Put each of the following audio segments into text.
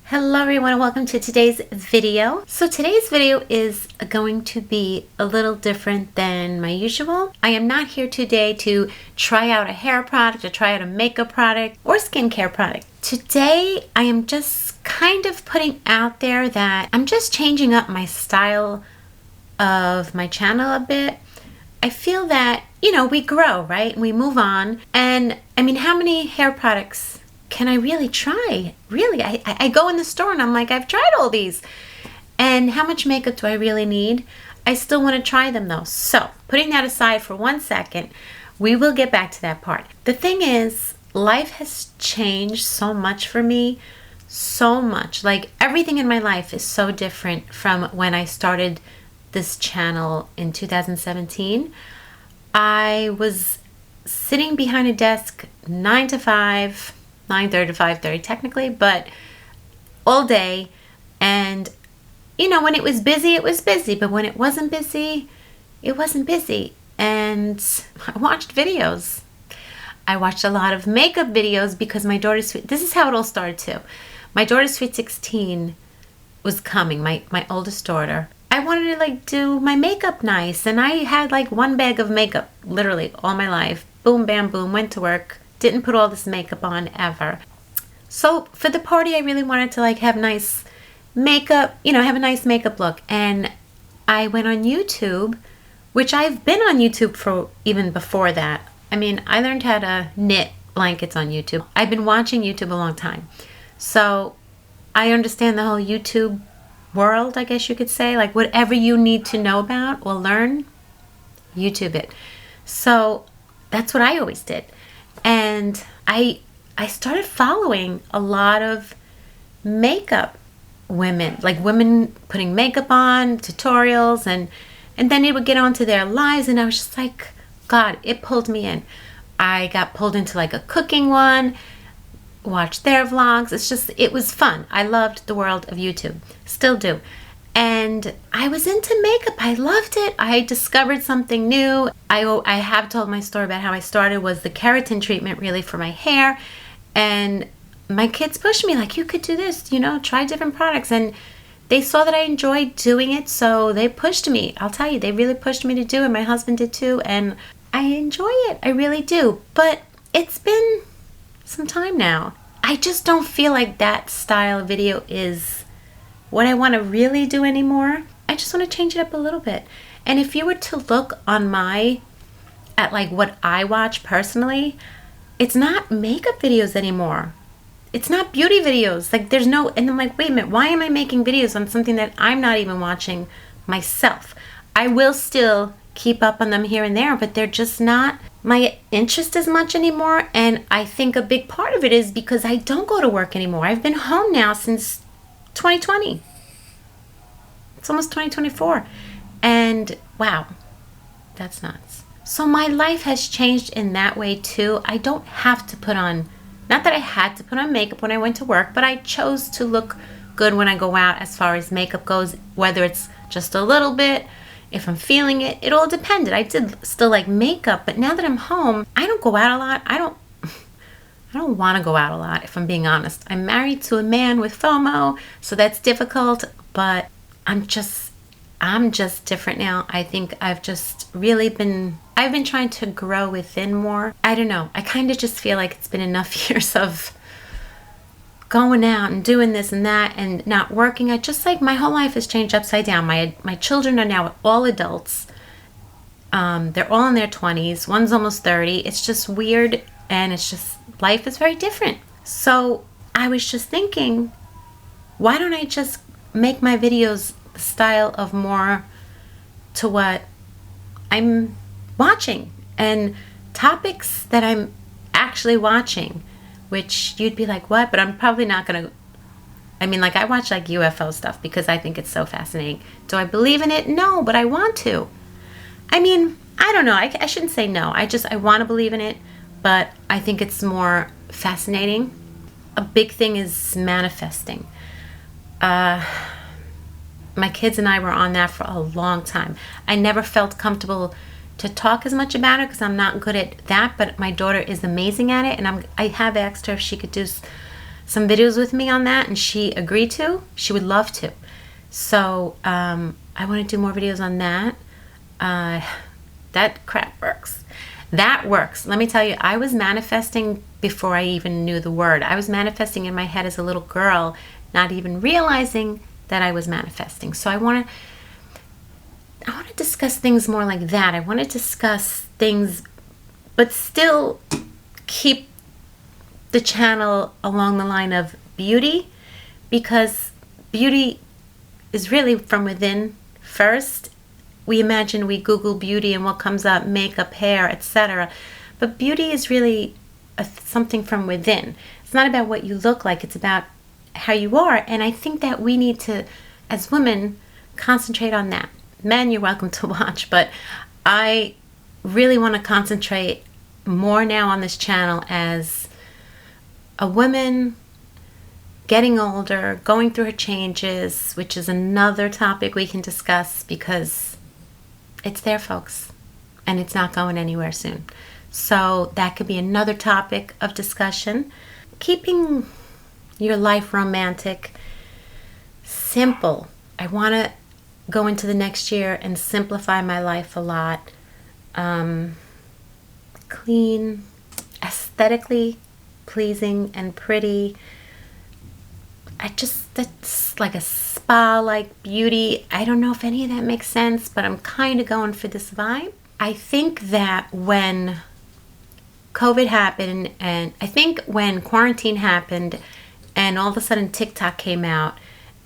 Hello everyone and welcome to today's video. So today's video is going to be a little different than my usual. I am not here today to try out a hair product or try out a makeup product or skincare product. Today I am just kind of putting out there that I'm just changing up my style of my channel a bit. I feel that, we grow, right? We move on. And I mean, how many hair products can I really try? Really, I go in the store and I'm like, I've tried all these. And how much makeup do I really need? I still want to try them though. So putting that aside for 1 second, we will get back to that part. The thing is, life has changed so much for me. So much. Like everything in my life is so different from when I started this channel in 2017. I was sitting behind a desk 9 to 5, 9:30 to 5:30 technically, but all day. And when it was busy, it was busy, but when it wasn't busy, it wasn't busy. And I watched videos. I watched a lot of makeup videos because my daughter's this is how it all started too. My daughter's sweet 16 was coming, my oldest daughter. I wanted to do my makeup nice, and I had one bag of makeup literally all my life. Boom, bam, boom, went to work. Didn't put all this makeup on ever. So for the party, I really wanted to have nice makeup, have a nice makeup look. And I went on YouTube, which I've been on YouTube for even before that. I mean, I learned how to knit blankets on YouTube. I've been watching YouTube a long time. So I understand the whole YouTube world, I guess you could say. Whatever you need to know about or learn, YouTube it. So that's what I always did. And I started following a lot of makeup women, women putting makeup on, tutorials, and then it would get onto their lives, and I was just like, God, it pulled me in. I got pulled into a cooking one, watched their vlogs. It was fun. I loved the world of YouTube, still do. And I was into makeup. I loved it. I discovered something new. I have told my story about how I started was the keratin treatment really for my hair. And my kids pushed me you could do this, try different products. And they saw that I enjoyed doing it. So they pushed me. I'll tell you, they really pushed me to do it. My husband did too. And I enjoy it. I really do. But it's been some time now. I just don't feel like that style of video is what I want to really do anymore. I just want to change it up a little bit. And if you were to look on at what I watch personally, it's not makeup videos anymore. It's not beauty videos. There's no, and I'm like, wait a minute, why am I making videos on something that I'm not even watching myself? I will still keep up on them here and there, but they're just not my interest as much anymore. And I think a big part of it is because I don't go to work anymore. I've been home now since 2020. It's almost 2024. And wow, that's nuts. So my life has changed in that way too. I don't have to put on, not that I had to put on makeup when I went to work, but I chose to look good when I go out as far as makeup goes, whether it's just a little bit, if I'm feeling it. It all depended. I did still like makeup, but now that I'm home, I don't go out a lot. I don't want to go out a lot, if I'm being honest. I'm married to a man with FOMO, so that's difficult, but I'm just different now. I think I've just really I've been trying to grow within more. I don't know. I kind of just feel like it's been enough years of going out and doing this and that and not working. I just my whole life has changed upside down. My children are now all adults. They're all in their 20s. One's almost 30. It's just weird, and it's just life is very different. So I was just thinking, why don't I just make my videos the style of more to what I'm watching and topics that I'm actually watching, which you'd be like, what? But I'm probably not going to. I mean, I watch UFO stuff because I think it's so fascinating. Do I believe in it? No, but I want to. I mean, I don't know. I shouldn't say no. I want to believe in it, but I think it's more fascinating. A big thing is manifesting. My kids and I were on that for a long time. I never felt comfortable to talk as much about it because I'm not good at that, but my daughter is amazing at it, and I have asked her if she could do some videos with me on that, and she agreed to. She would love to. So I want to do more videos on that. That crap works. That works. Let me tell you, I was manifesting before I even knew the word. I was manifesting in my head as a little girl, not even realizing that I was manifesting. So I want to discuss things more like that. I want to discuss things, but still keep the channel along the line of beauty, because beauty is really from within first. We imagine, we Google beauty and what comes up, makeup, hair, etc. But beauty is really something from within. It's not about what you look like, it's about how you are. And I think that we need to, as women, concentrate on that. Men, you're welcome to watch, but I really want to concentrate more now on this channel as a woman getting older, going through her changes, which is another topic we can discuss, because it's there, folks, and it's not going anywhere soon. So that could be another topic of discussion. Keeping your life romantic, simple. I want to go into the next year and simplify my life a lot. Clean, aesthetically pleasing and pretty. That's like a spa-like beauty. I don't know if any of that makes sense, but I'm kind of going for this vibe. I think that when COVID happened, and I think when quarantine happened, and all of a sudden TikTok came out,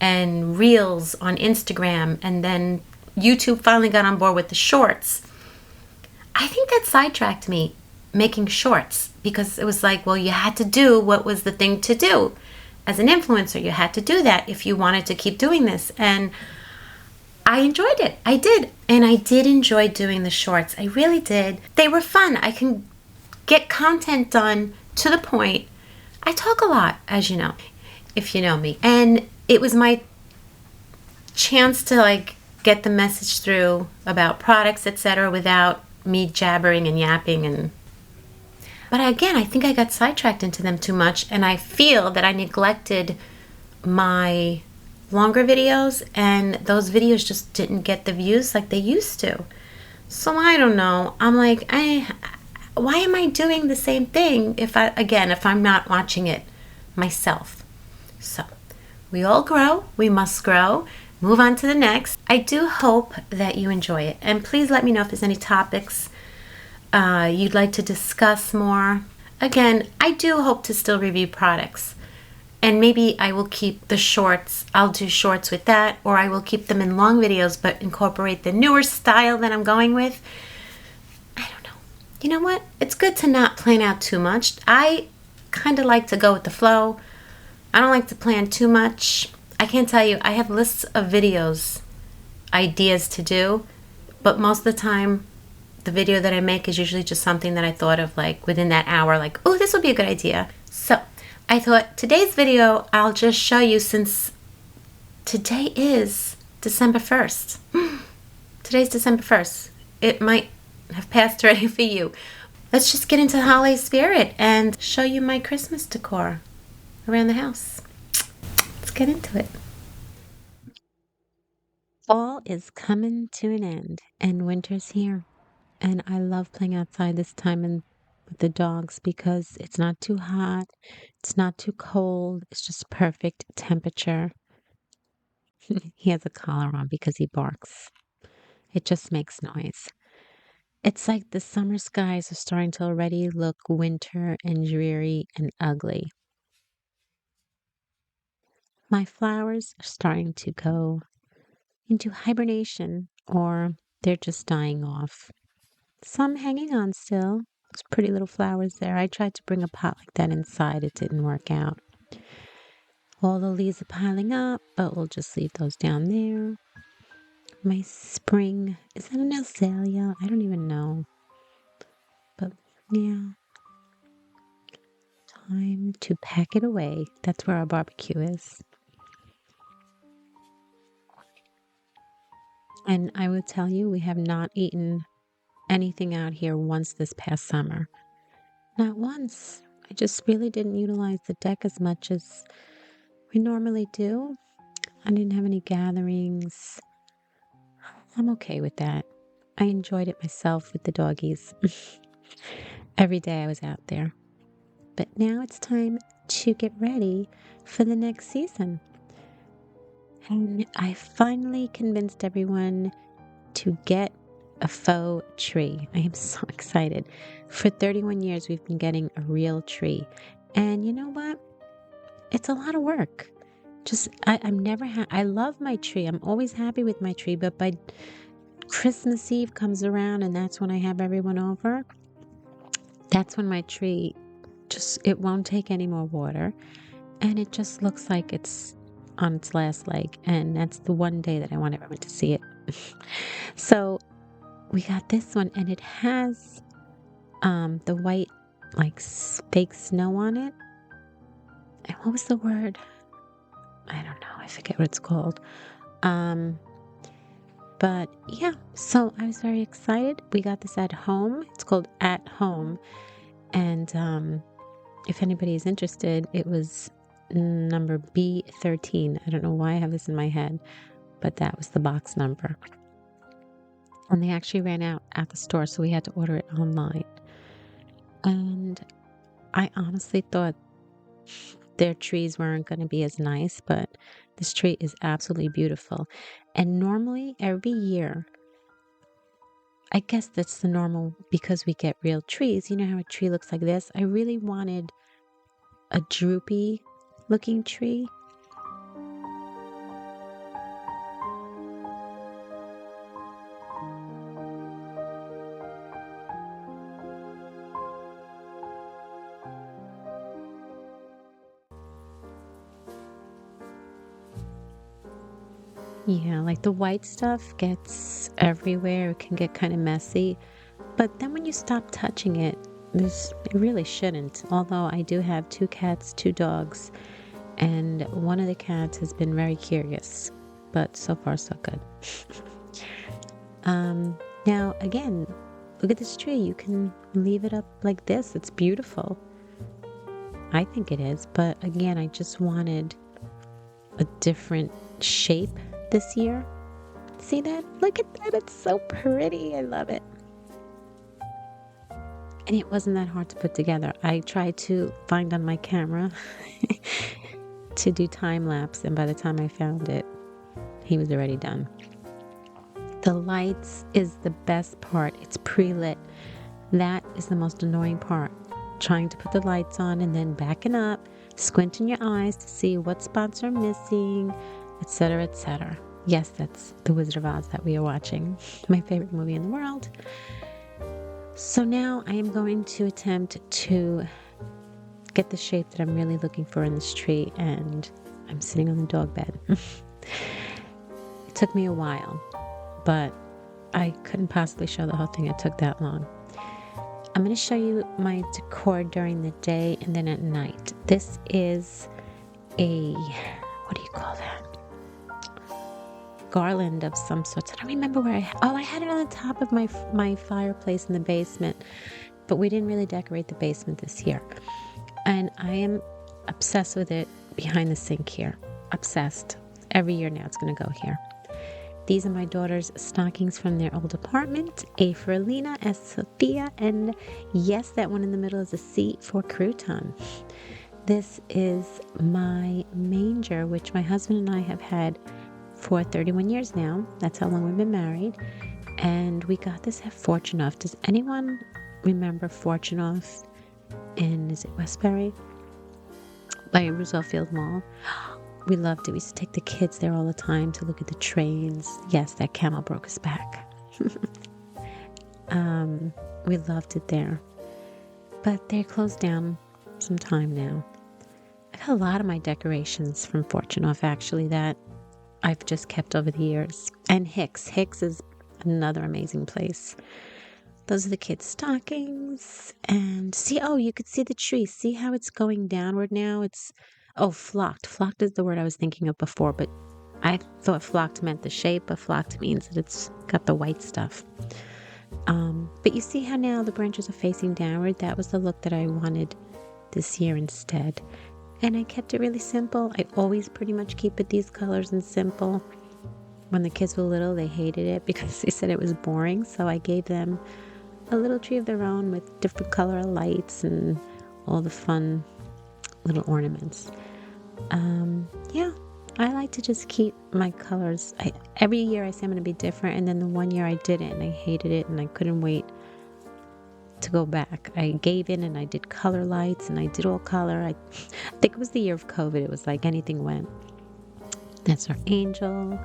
and Reels on Instagram, and then YouTube finally got on board with the shorts, I think that sidetracked me making shorts, because it was like, well, you had to do what was the thing to do. As an influencer, you had to do that if you wanted to keep doing this. And I enjoyed it. I did. And I did enjoy doing the shorts. I really did. They were fun. I can get content done to the point. I talk a lot, as you know, if you know me. And it was my chance to like get the message through about products, etc., without me jabbering and yapping. And but again, I think I got sidetracked into them too much, and I feel that I neglected my longer videos, and those videos just didn't get the views like they used to. So I don't know. I'm like, why am I doing the same thing if I'm not watching it myself? So we all grow. We must grow. Move on to the next. I do hope that you enjoy it, and please let me know if there's any topics you'd like to discuss more. Again, I do hope to still review products, and maybe I will keep the shorts. I'll do shorts with that, or I will keep them in long videos but incorporate the newer style that I'm going with. I don't know. You know what? It's good to not plan out too much. I kind of like to go with the flow. I don't like to plan too much. I can't tell you, I have lists of videos, ideas to do, but most of the time the video that I make is usually just something that I thought of like within that hour, like, oh, this would be a good idea. So I thought today's video, I'll just show you, since today is December 1st. Today's December 1st. It might have passed already for you. Let's just get into the holiday spirit and show you my Christmas decor around the house. Let's get into it. Fall is coming to an end and winter's here. And I love playing outside this time and with the dogs, because it's not too hot, it's not too cold, it's just perfect temperature. He has a collar on because he barks. It just makes noise. It's like the summer skies are starting to already look winter and dreary and ugly. My flowers are starting to go into hibernation, or they're just dying off. Some hanging on still. Those pretty little flowers there. I tried to bring a pot like that inside. It didn't work out. All the leaves are piling up, but we'll just leave those down there. My spring. Is that an azalea? I don't even know. But yeah. Time to pack it away. That's where our barbecue is. And I would tell you, we have not eaten anything out here once this past summer. Not once. I just really didn't utilize the deck as much as we normally do. I didn't have any gatherings. I'm okay with that. I enjoyed it myself with the doggies. Every day I was out there. But now it's time to get ready for the next season. And I finally convinced everyone to get a faux tree. I am so excited. For 31 years, we've been getting a real tree. And you know what? It's a lot of work. I'm never I love my tree. I'm always happy with my tree, but by Christmas Eve comes around and that's when I have everyone over. That's when my tree it won't take any more water and it just looks like it's on its last leg. And that's the one day that I want everyone to see it. So we got this one and it has the white like fake snow on it. And what was the word? I don't know. I forget what it's called. But yeah, so I was very excited. We got this at home. It's called At Home. And if anybody is interested, it was number B13. I don't know why I have this in my head, but that was the box number. And they actually ran out at the store, so we had to order it online. And I honestly thought their trees weren't going to be as nice, but this tree is absolutely beautiful. And normally every year, I guess that's the normal because we get real trees. You know how a tree looks like this? I really wanted a droopy looking tree. Yeah, like the white stuff gets everywhere. It can get kind of messy. But then when you stop touching it, it really shouldn't. Although I do have 2 cats, 2 dogs, and one of the cats has been very curious. But so far, so good. Now, again, look at this tree. You can leave it up like this. It's beautiful. I think it is. But again, I just wanted a different shape this year. See that? Look at that. It's so pretty. I love it. And it wasn't that hard to put together. I tried to find on my camera to do time lapse, and by the time I found it, he was already done. The lights is the best part. It's pre-lit. That is the most annoying part. Trying to put the lights on and then backing up, squinting your eyes to see what spots are missing, etc., etc. Yes, that's The Wizard of Oz that we are watching. My favorite movie in the world. So now I am going to attempt to get the shape that I'm really looking for in this tree, and I'm sitting on the dog bed. It took me a while, but I couldn't possibly show the whole thing. It took that long. I'm going to show you my decor during the day and then at night. This is what do you call that? Garland of some sorts. I don't remember where I had it on the top of my fireplace in the basement, but we didn't really decorate the basement this year. And I am obsessed with it behind the sink here. Obsessed. Every year now it's going to go here. These are my daughter's stockings from their old apartment. A for Alina, S Sophia, and yes, that one in the middle is a C for crouton. This is my manger, which my husband and I have had for 31 years now. That's how long we've been married. And we got this at Fortunoff. Does anyone remember Fortunoff is it Westbury? By Roosevelt Field Mall. We loved it. We used to take the kids there all the time to look at the trains. Yes, that camel broke his back. We loved it there. But they're closed down some time now. I got a lot of my decorations from Fortunoff, actually, that I've just kept over the years. And Hicks. Hicks is another amazing place. Those are the kids' stockings. And see, you could see the tree. See how it's going downward now? Flocked. Flocked is the word I was thinking of before, but I thought flocked meant the shape, but flocked means that it's got the white stuff. But you see how now the branches are facing downward? That was the look that I wanted this year instead. And I kept it really simple. I always pretty much keep it these colors and simple. When the kids were little, they hated it because they said it was boring. So I gave them a little tree of their own with different color lights and all the fun little ornaments. Yeah, I like to just keep my colors. Every year I say I'm going to be different, and then the one year I didn't, and I hated it, and I couldn't wait to go back. I gave in and I did color lights, and I did all color. I think it was the year of COVID. It was like anything went. That's our angel.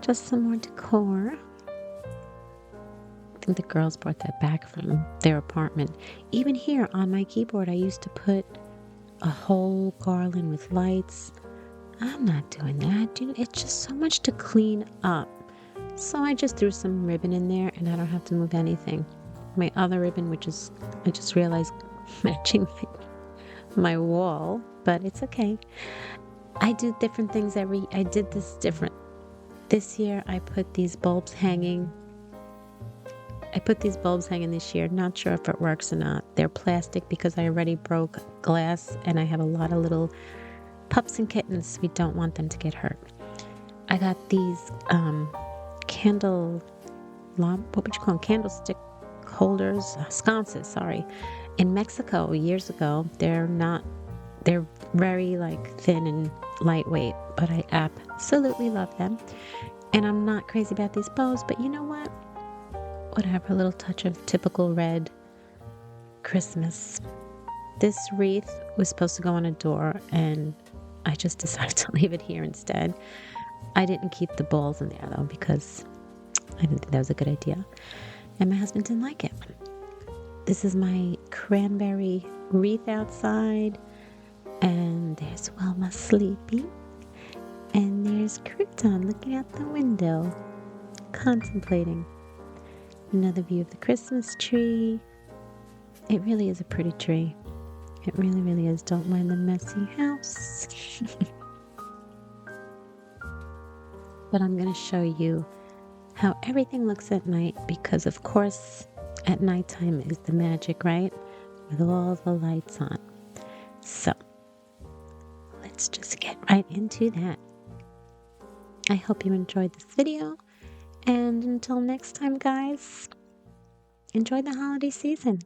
Just some more decor. I think the girls brought that back from their apartment. Even here on my keyboard, I used to put a whole garland with lights. I'm not doing that, dude. It's just so much to clean up. So I just threw some ribbon in there and I don't have to move anything. My other ribbon, which is, I just realized, matching my wall, but it's okay. I do different things I did this different. This year I put these bulbs hanging. This year. Not sure if it works or not. They're plastic because I already broke glass and I have a lot of little pups and kittens. We don't want them to get hurt. I got these candlestick holders, sconces, sorry. In Mexico years ago. They're very like thin and lightweight, but I absolutely love them. And I'm not crazy about these bows, but you know what? Whatever, a little touch of typical red Christmas. This wreath was supposed to go on a door, and I just decided to leave it here instead. I didn't keep the balls in there, though, because I didn't think that was a good idea. And my husband didn't like it. This is my cranberry wreath outside. And there's Wilma sleeping. And there's Crouton looking out the window, contemplating. Another view of the Christmas tree. It really is a pretty tree. It really, really is. Don't mind the messy house. But I'm going to show you how everything looks at night because, of course, at nighttime is the magic, right? With all the lights on. So, let's just get right into that. I hope you enjoyed this video. And until next time, guys, enjoy the holiday season.